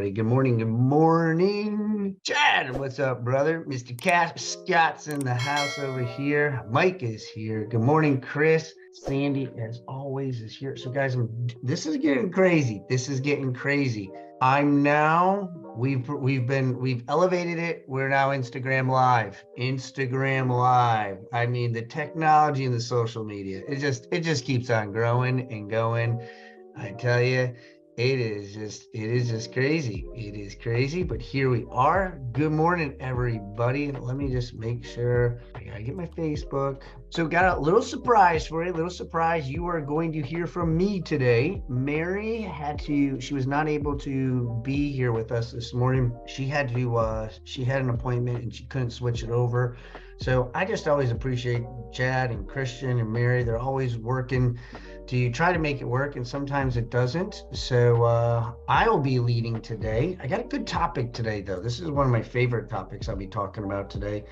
everybody. Good morning. Good morning. Chad, what's up, brother? Mr. Scott's in the house over here. Mike is here. Good morning, Chris. Sandy, as always, is here. So, guys, this is getting crazy. We've elevated it. We're now Instagram Live. I mean, the technology and the social media, it just keeps on growing and going. I tell you, it is just crazy. It is crazy, but here we are. Good morning, everybody. Let me just make sure I gotta get my Facebook. So got a little surprise for you, You are going to hear from me today. Mary she was not able to be here with us this morning. She had an appointment and she couldn't switch it over. So I just always appreciate Chad and Christian and Mary. They're always working to try to make it work, and sometimes it doesn't. So I will be leading today. I got a good topic today, though. This is one of my favorite topics I'll be talking about today.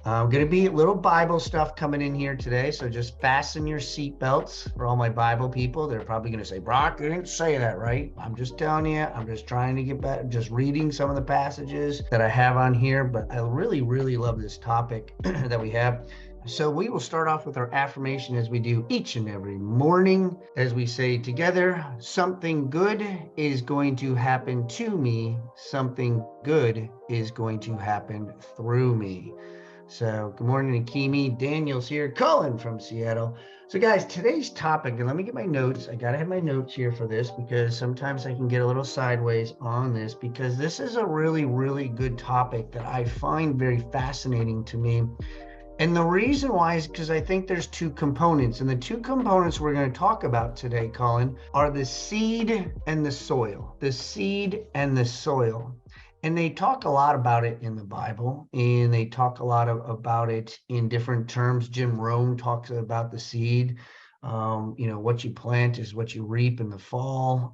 I'm going to be a little Bible stuff coming in here today, so just fasten your seatbelts for all my Bible people. They're probably going to say, Brock, you didn't say that, right? I'm just telling you, I'm just trying to get back, just reading some of the passages that I have on here, but I really, really love this topic that we have. So we will start off with our affirmation as we do each and every morning, as we say together, something good is going to happen to me. Something good is going to happen through me. So good morning, Akimi. Daniel's here. Colin from Seattle. So guys, today's topic, and let me get my notes. I got to have my notes here for this because sometimes I can get a little sideways on this, because this is a really, really good topic that I find very fascinating to me. And the reason why is because I think there's two components. And the two components we're going to talk about today, Colin, are the seed and the soil. The seed and the soil. And they talk a lot about it in the Bible, and they talk a lot about it in different terms. Jim Rohn talks about the seed. What you plant is what you reap in the fall.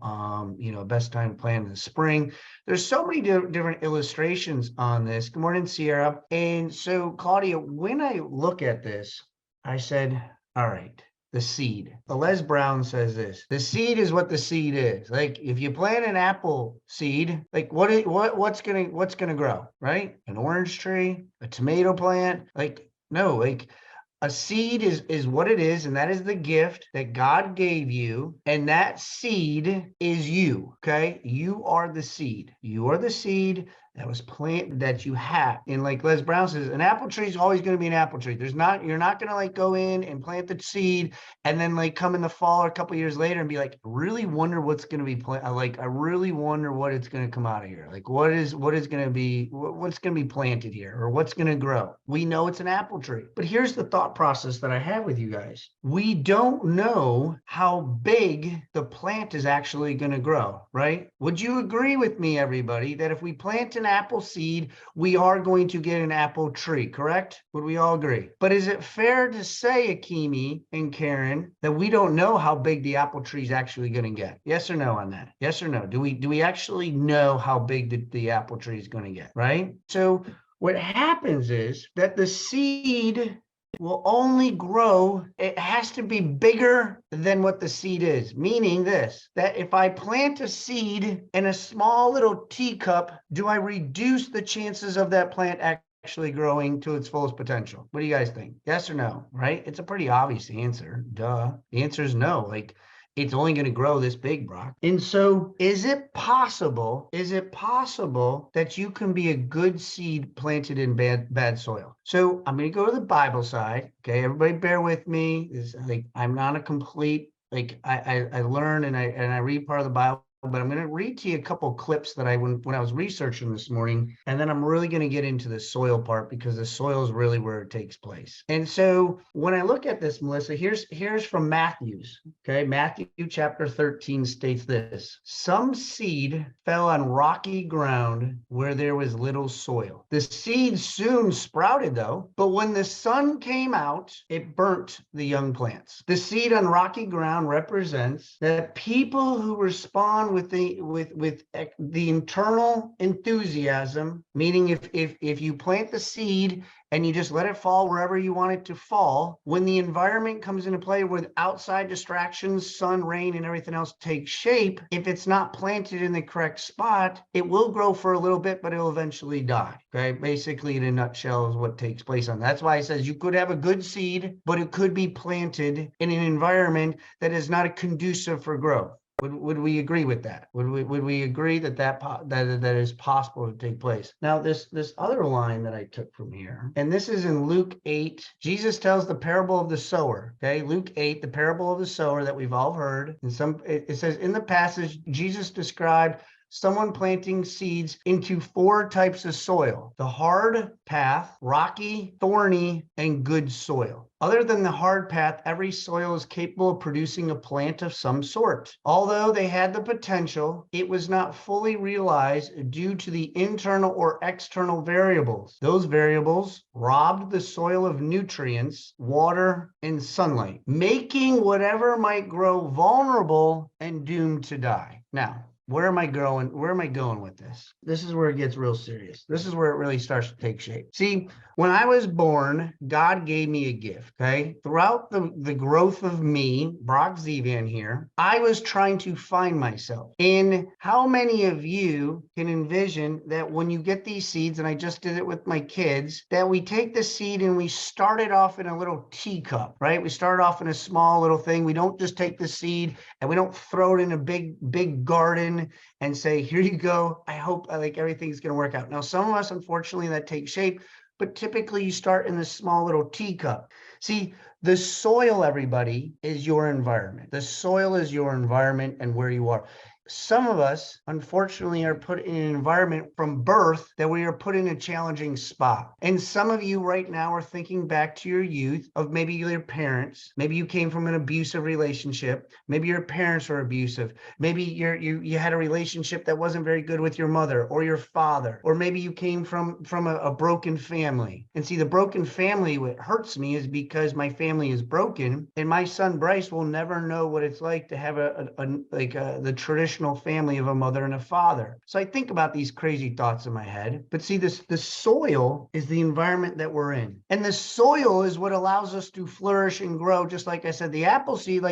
Best time to plant in the spring. There's so many different illustrations on this. Good morning, Sierra. And so, Claudia, when I look at this, I said, all right, the seed. Les Brown says this: the seed is what the seed is. Like, if you plant an apple seed, like what's gonna grow, right? An orange tree, a tomato plant? Like, no, like a seed is what it is, and that is the gift that God gave you, and that seed is you, okay? You are the seed. You are the seed that was planted, that you have. And like Les Brown says, an apple tree is always going to be an apple tree. You're not going to like go in and plant the seed and then like come in the fall or a couple years later and be like, really wonder what's going to be I really wonder what it's going to come out of here. Like what's going to be planted here, or what's going to grow. We know it's an apple tree. But here's the thought process that I have with you guys. We don't know how big the plant is actually going to grow, right? Would you agree with me, everybody, that if we plant an apple seed, we are going to get an apple tree, correct? Would we all agree? But is it fair to say, Akimi and Karen, that we don't know how big the apple tree is actually going to get? Yes or no on that? Yes or no? Do we actually know how big the apple tree is going to get, right? So what happens is that the seed will only grow. It has to be bigger than what the seed is, meaning this, that if I plant a seed in a small little teacup, do I reduce the chances of that plant actually growing to its fullest potential? What do you guys think? Yes or no, right? It's a pretty obvious answer. Duh. The answer is no. Like, it's only going to grow this big, Brock. And so is it possible that you can be a good seed planted in bad soil? So I'm going to go to the Bible side. Okay, everybody bear with me. I'm not a complete, I learn and I read part of the Bible, but I'm going to read to you a couple of clips that when I was researching this morning, and then I'm really going to get into the soil part, because the soil is really where it takes place. And so when I look at this, Melissa, here's from Matthew's. Okay, Matthew chapter 13 states this: some seed fell on rocky ground where there was little soil. The seed soon sprouted, though, but when the sun came out, it burnt the young plants. The seed on rocky ground represents that people who respond along with the internal enthusiasm, meaning if you plant the seed and you just let it fall wherever you want it to fall, when the environment comes into play with outside distractions, sun, rain, and everything else take shape, if it's not planted in the correct spot, it will grow for a little bit, but it'll eventually die. Okay, basically in a nutshell is what takes place on that. That's why it says you could have a good seed, but it could be planted in an environment that is not conducive for growth. Would we agree with that? Would we agree that is possible to take place? Now, this other line that I took from here, and this is in Luke 8. Jesus tells the parable of the sower. Okay, Luke 8, the parable of the sower that we've all heard. And it says in the passage, Jesus described someone planting seeds into 4 types of soil: the hard path, rocky, thorny, and good soil. Other than the hard path, every soil is capable of producing a plant of some sort. Although they had the potential, it was not fully realized due to the internal or external variables. Those variables robbed the soil of nutrients, water, and sunlight, making whatever might grow vulnerable and doomed to die. Now, where am I going with this? This is where it gets real serious. This is where it really starts to take shape. See, when I was born, God gave me a gift, okay? Throughout the growth of me, Brock Zevan here, I was trying to find myself. And how many of you can envision that when you get these seeds, and I just did it with my kids, that we take the seed and we start it off in a little teacup, right? We start off in a small little thing. We don't just take the seed and we don't throw it in a big garden and say, here you go. I hope everything's going to work out. Now, some of us, unfortunately, that takes shape, but typically you start in this small little teacup. See, the soil, everybody, is your environment. The soil is your environment and where you are. Some of us, unfortunately, are put in an environment from birth that we are put in a challenging spot. And some of you right now are thinking back to your youth of maybe your parents. Maybe you came from an abusive relationship. Maybe your parents were abusive. Maybe you had a relationship that wasn't very good with your mother or your father. Or maybe you came from a broken family. And see, the broken family, what hurts me is because my family is broken, and my son Bryce will never know what it's like to have the traditional family of a mother and a father. So I think about these crazy thoughts in my head. But see, the soil is the environment that we're in. And the soil is what allows us to flourish and grow. Just like I said, the apple seed,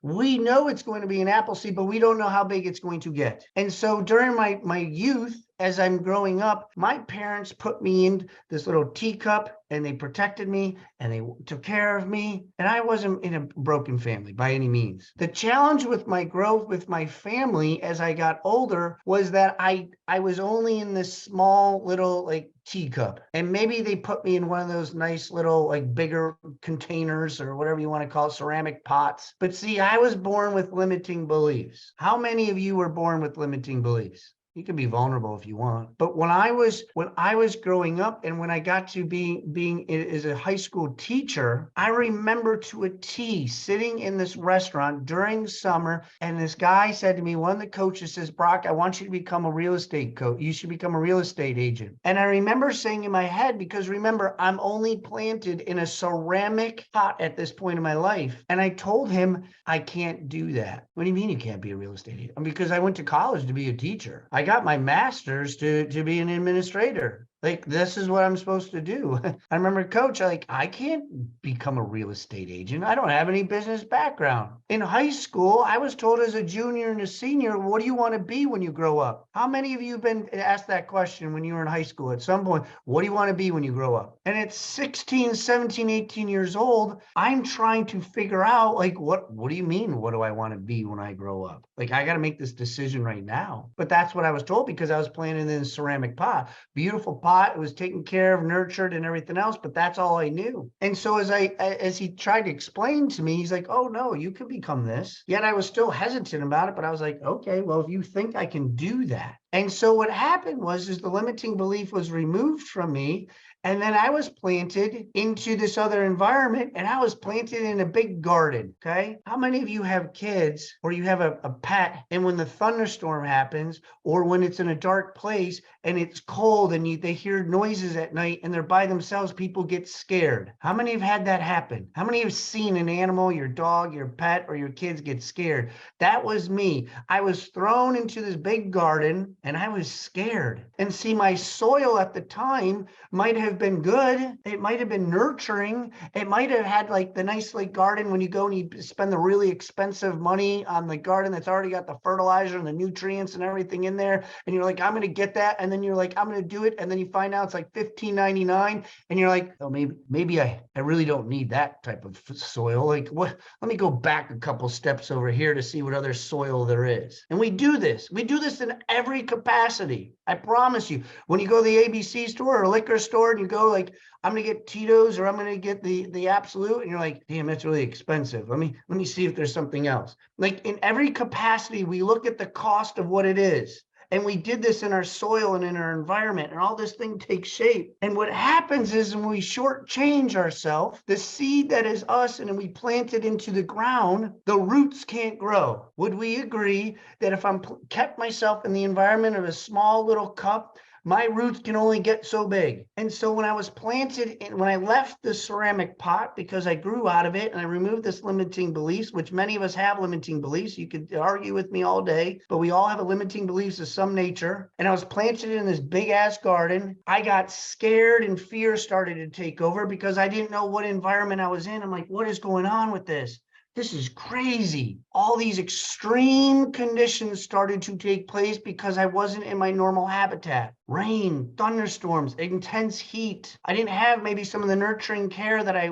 we know it's going to be an apple seed, but we don't know how big it's going to get. And so during my youth, as I'm growing up, my parents put me in this little teacup and they protected me and they took care of me. And I wasn't in a broken family by any means. The challenge with my growth with my family as I got older was that I was only in this small little teacup. And maybe they put me in one of those nice little bigger containers or whatever you want to call it, ceramic pots. But see, I was born with limiting beliefs. How many of you were born with limiting beliefs? You can be vulnerable if you want. But when I was growing up and when I got to being as a high school teacher, I remember to a T sitting in this restaurant during summer, and this guy said to me, one of the coaches says, Brock, I want you to become a real estate coach. You should become a real estate agent. And I remember saying in my head, because remember, I'm only planted in a ceramic pot at this point in my life. And I told him, I can't do that. What do you mean you can't be a real estate agent? Because I went to college to be a teacher. I got my master's to be an administrator. This is what I'm supposed to do. I remember coach, I can't become a real estate agent. I don't have any business background. In high school, I was told as a junior and a senior, what do you want to be when you grow up? How many of you have been asked that question when you were in high school at some point? What do you want to be when you grow up? And at 16, 17, 18 years old, I'm trying to figure out what do you mean? What do I want to be when I grow up? I got to make this decision right now. But that's what I was told because I was planted in a ceramic pot. Beautiful pot. It was taken care of, nurtured, and everything else, but that's all I knew. And so as he tried to explain to me, he's like, oh no, you could become this. Yet I was still hesitant about it, but I was like, okay, well, if you think I can do that, And so what happened is the limiting belief was removed from me. And then I was planted into this other environment, and I was planted in a big garden. Okay. How many of you have kids or you have a pet, and when the thunderstorm happens or when it's in a dark place and it's cold and they hear noises at night and they're by themselves, people get scared? How many have had that happen? How many have seen an animal, your dog, your pet, or your kids get scared? That was me. I was thrown into this big garden and I was scared. And see, my soil at the time might have been good. It might have been nurturing. It might have had like the nice like garden when you go and you spend the really expensive money on the garden that's already got the fertilizer and the nutrients and everything in there. And you're like, I'm going to get that. And then you're like, I'm going to do it. And then you find out it's like $15.99. And you're like, oh, maybe I really don't need that type of soil. Like, what? Let me go back a couple steps over here to see what other soil there is. And we do this. We do this in every capacity. I promise you. When you go to the ABC store or a liquor store and you go like, I'm going to get Tito's or I'm going to get the Absolute, and you're like, damn, that's really expensive. Let me see if there's something else. Like in every capacity, we look at the cost of what it is. And we did this in our soil and in our environment, and all this thing takes shape. And what happens is when we shortchange ourselves, the seed that is us, and we plant it into the ground, the roots can't grow. Would we agree that if I'm kept myself in the environment of a small little cup, my roots can only get so big? And so when I was planted, when I left the ceramic pot, because I grew out of it and I removed this limiting beliefs, which many of us have limiting beliefs. You could argue with me all day, but we all have a limiting beliefs of some nature. And I was planted in this big ass garden. I got scared and fear started to take over because I didn't know what environment I was in. I'm like, what is going on with this? This is crazy. All these extreme conditions started to take place because I wasn't in my normal habitat. Rain, thunderstorms, intense heat. I didn't have maybe some of the nurturing care that I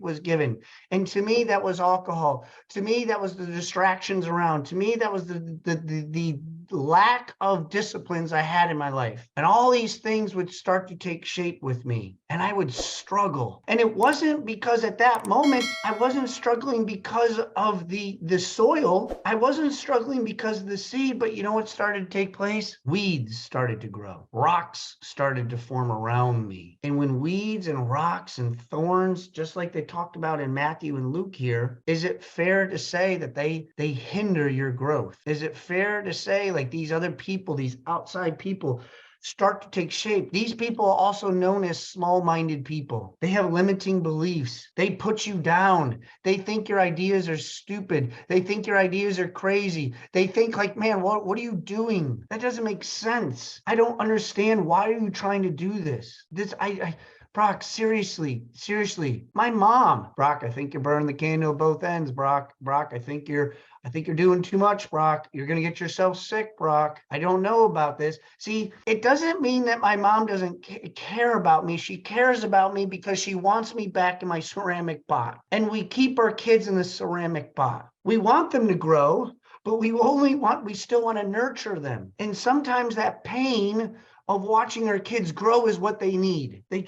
was given. And to me, that was alcohol. To me, that was the distractions around. To me, that was the lack of disciplines I had in my life. And all these things would start to take shape with me. And I would struggle. And it wasn't because at that moment, I wasn't struggling because of the soil. I wasn't struggling because of the seed, but you know what started to take place? Weeds started to grow. Rocks started to form around me. And when weeds and rocks and thorns, just like they talked about in Matthew and Luke here, is it fair to say that they hinder your growth? Is it fair to say like these other people, these outside people, start to take shape? These people are also known as small-minded people. They have limiting beliefs. They put you down. They think your ideas are stupid. They think your ideas are crazy. They think like, man, what are you doing? That doesn't make sense. I don't understand. Why are you trying to do this? Brock, seriously, my mom. Brock, I think you're burning the candle at both ends, Brock. I think you're doing too much, Brock. You're going to get yourself sick, Brock. I don't know about this. See, it doesn't mean that my mom doesn't care about me. She cares about me because she wants me back in my ceramic pot. And we keep our kids in the ceramic pot. We want them to grow, but we still want to nurture them. And sometimes that pain of watching our kids grow is what they need. I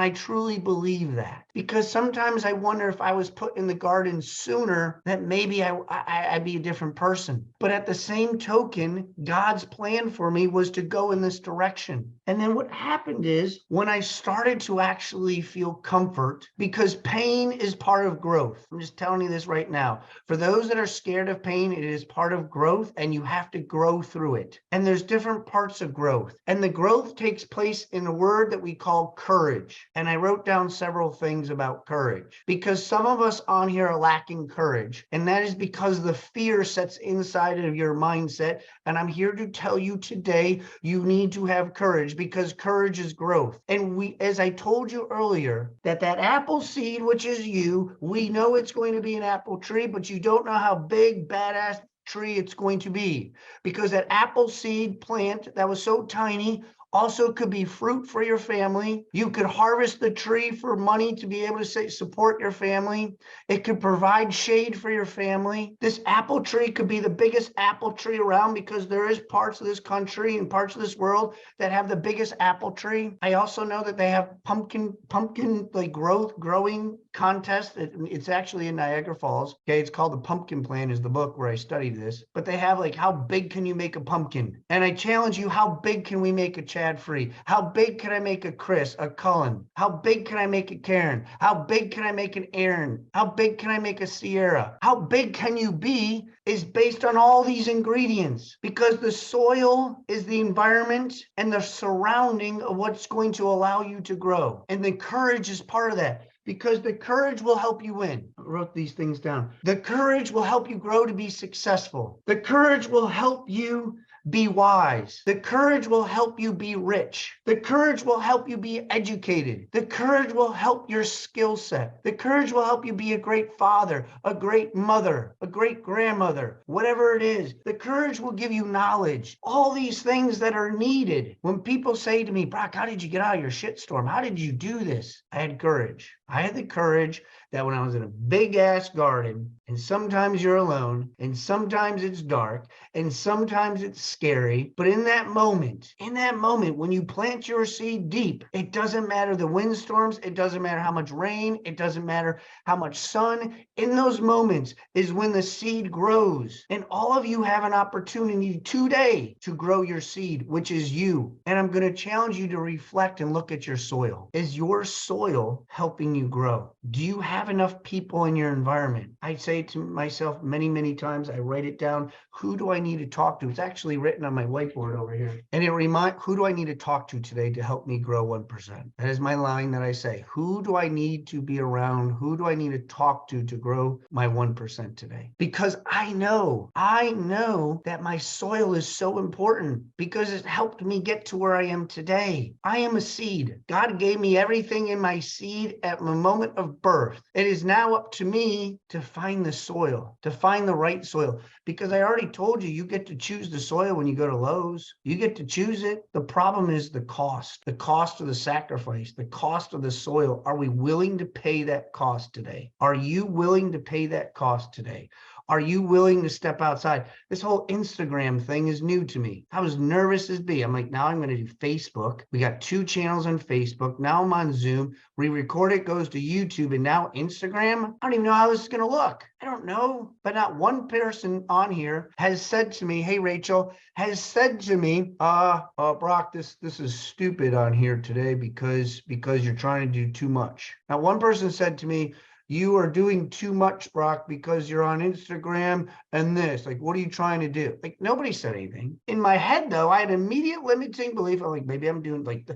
truly believe that. Because sometimes I wonder if I was put in the garden sooner, that maybe I'd be a different person. But at the same token, God's plan for me was to go in this direction. And then what happened is when I started to actually feel comfort, because pain is part of growth. I'm just telling you this right now. For those that are scared of pain, it is part of growth and you have to grow through it. And there's different parts of growth. And the growth takes place in a word that we call courage. And I wrote down several things about courage because some of us on here are lacking courage. And that is because the fear sets inside of your mindset. And I'm here to tell you today, you need to have courage because courage is growth. And as I told you earlier, that apple seed, which is you, we know it's going to be an apple tree, but you don't know how big, badass tree it's going to be, because that apple seed plant that was so tiny Also could be fruit for your family. You could harvest the tree for money to be able to support your family. It could provide shade for your family. This apple tree could be the biggest apple tree around, because there is parts of this country and parts of this world that have the biggest apple tree. I also know that they have pumpkin like growing contest. It's actually in Niagara Falls. Okay, it's called The Pumpkin Plan is the book where I studied this. But they have like, how big can you make a pumpkin? And I challenge you, how big can we make a Chad Free? How big can I make a Chris, a Cullen? How big can I make a Karen? How big can I make an Aaron? How big can I make a Sierra? How big can you be is based on all these ingredients, because the soil is the environment and the surrounding of what's going to allow you to grow. And the courage is part of that, because the courage will help you win. I wrote these things down. The courage will help you grow to be successful. The courage will help you be wise. The courage will help you be rich. The courage will help you be educated. The courage will help your skill set. The courage will help you be a great father, a great mother, a great grandmother, whatever it is. The courage will give you knowledge. All these things that are needed. When people say to me, Brock, how did you get out of your shitstorm? How did you do this? I had courage. I had the courage that when I was in a big ass garden, and sometimes you're alone, and sometimes it's dark, and sometimes it's scary, but in that moment, when you plant your seed deep, it doesn't matter the windstorms, it doesn't matter how much rain, it doesn't matter how much sun. In those moments is when the seed grows, and all of you have an opportunity today to grow your seed, which is you. And I'm going to challenge you to reflect and look at your soil. Is your soil helping you grow? Do you have enough people in your environment? I say to myself many, many times, I write it down. Who do I need to talk to? It's actually written on my whiteboard over here. And it reminds, who do I need to talk to today to help me grow 1%? That is my line that I say. Who do I need to be around? Who do I need to talk to grow my 1% today? Because I know that my soil is so important, because it helped me get to where I am today. I am a seed. God gave me everything in my seed at the moment of birth. It is now up to me to find the soil, to find the right soil, because I already told you, you get to choose the soil when you go to Lowe's. You get to choose it. The problem is the cost of the sacrifice, the cost of the soil. Are we willing to pay that cost today? Are you willing to pay that cost today? Are you willing to step outside? This whole Instagram thing is new to me. I was nervous as be. I'm like, now I'm going to do Facebook. We got 2 channels on Facebook. Now I'm on Zoom. We record it, goes to YouTube, and now Instagram. I don't even know how this is going to look. I don't know. But not one person on here has said to me, hey, Rachel, has said to me, Brock, this is stupid on here today because you're trying to do too much. Now, one person said to me, you are doing too much, Brock, because you're on Instagram and this. Like, what are you trying to do? Like, nobody said anything. In my head, though, I had immediate limiting belief. I'm like, maybe I'm doing like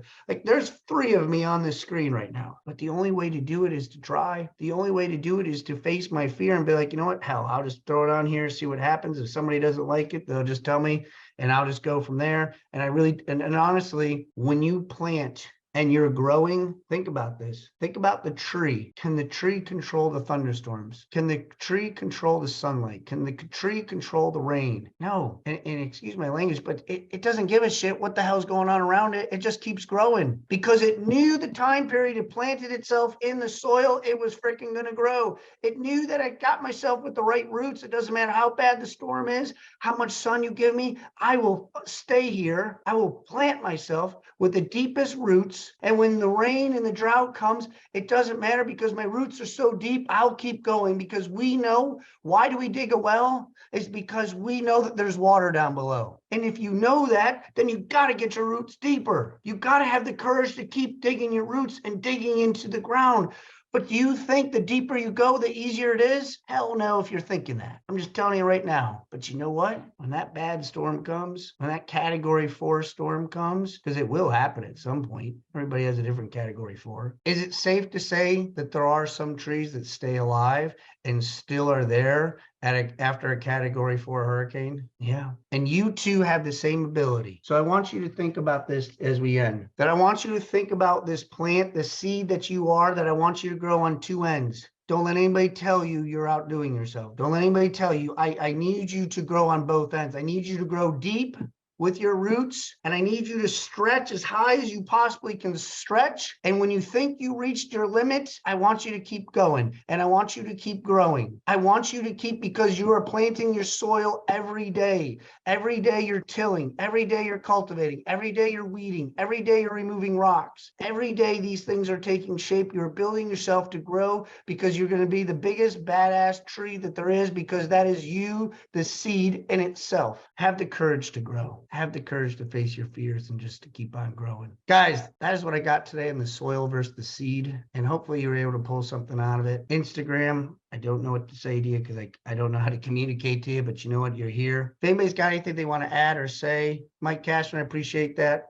there's 3 of me on the screen right now. But the only way to do it is to try. The only way to do it is to face my fear and be like, you know what? Hell, I'll just throw it on here, see what happens. If somebody doesn't like it, they'll just tell me, and I'll just go from there. And I really, and honestly, when you plant and you're growing, think about this. Think about the tree. Can the tree control the thunderstorms? Can the tree control the sunlight? Can the tree control the rain? No. And excuse my language, but it doesn't give a shit what the hell's going on around it. It just keeps growing because it knew the time period it planted itself in the soil, it was freaking going to grow. It knew that I got myself with the right roots. It doesn't matter how bad the storm is, how much sun you give me. I will stay here. I will plant myself with the deepest roots. And when the rain and the drought comes, it doesn't matter because my roots are so deep, I'll keep going because we know, why do we dig a well? It's because we know that there's water down below. And if you know that, then you got to get your roots deeper. You got to have the courage to keep digging your roots and digging into the ground. But do you think the deeper you go, the easier it is? Hell no, if you're thinking that. I'm just telling you right now. But you know what? When that bad storm comes, when that category 4 storm comes, because it will happen at some point, everybody has a different category 4. Is it safe to say that there are some trees that stay alive and still are there after a category 4 hurricane? Yeah. And you too have the same ability. So I want you to think about this as we end. That I want you to think about this plant, the seed that you are, that I want you to grow on 2 ends. Don't let anybody tell you you're outdoing yourself. Don't let anybody tell you, I need you to grow on both ends. I need you to grow deep with your roots, and I need you to stretch as high as you possibly can stretch. And when you think you reached your limit, I want you to keep going, and I want you to keep growing. I want you to keep, because you are planting your soil every day. Every day you're tilling, every day you're cultivating, every day you're weeding, every day you're removing rocks. Every day these things are taking shape. You're building yourself to grow, because you're going to be the biggest badass tree that there is, because that is you, the seed in itself. Have the courage to grow. Have the courage to face your fears and just to keep on growing. Guys, that is what I got today in the soil versus the seed. And hopefully you were able to pull something out of it. Instagram, I don't know what to say to you, because I don't know how to communicate to you, but you know what? You're here. If anybody's got anything they want to add or say, Mike Cashman, I appreciate that.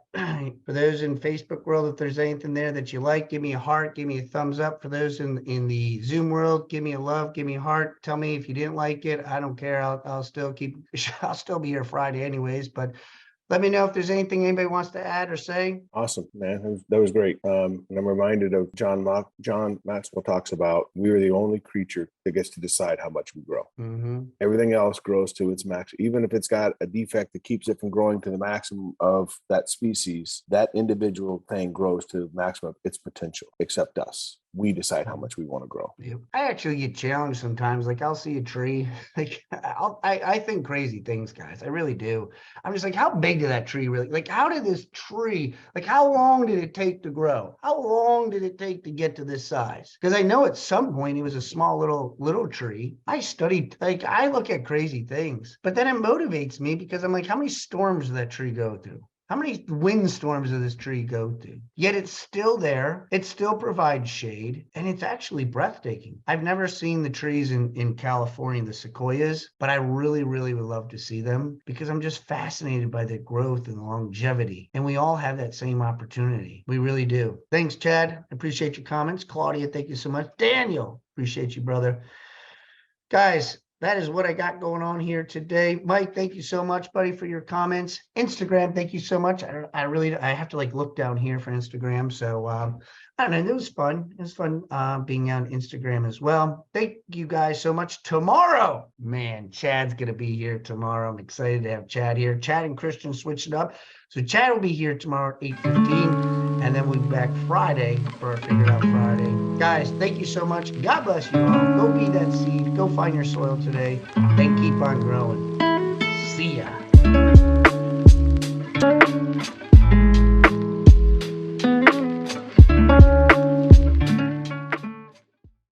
For those in Facebook world, if there's anything there that you like, give me a heart, give me a thumbs up. For those in the Zoom world, give me a love, give me a heart. Tell me if you didn't like it. I don't care. I'll still be here Friday anyways, but let me know if there's anything anybody wants to add or say. Awesome, man. That was great. And I'm reminded of John Maxwell talks about, we are the only creature that gets to decide how much we grow. Mm-hmm. Everything else grows to its max. Even if it's got a defect that keeps it from growing to the maximum of that species, that individual thing grows to the maximum of its potential, except us. We decide how much we want to grow. Yep. I actually get challenged sometimes. Like, I'll see a tree, like I think crazy things, guys. I really do. I'm just like, how big did that tree really, like, how did this tree, like, how long did it take to grow? How long did it take to get to this size? Because I know at some point it was a small little tree. I studied, like, I look at crazy things, but then it motivates me, because I'm like, how many storms did that tree go through? How many windstorms does this tree go through? Yet it's still there. It still provides shade, and it's actually breathtaking. I've never seen the trees in California, the sequoias, but I really, really would love to see them, because I'm just fascinated by the growth and the longevity. And we all have that same opportunity. We really do. Thanks, Chad. I appreciate your comments. Claudia, thank you so much. Daniel, appreciate you, brother. Guys, that is what I got going on here today. Mike, thank you so much, buddy, for your comments. Instagram, thank you so much. I have to like look down here for Instagram. So I don't know. It was fun. It was fun being on Instagram as well. Thank you guys so much. Tomorrow, man, Chad's going to be here tomorrow. I'm excited to have Chad here. Chad and Christian switched it up. So Chad will be here tomorrow at 8:15, and then we'll be back Friday for our Figure It Out Friday. Guys, thank you so much. God bless you all. Go be that seed. Go find your soil today, and keep on growing. See ya.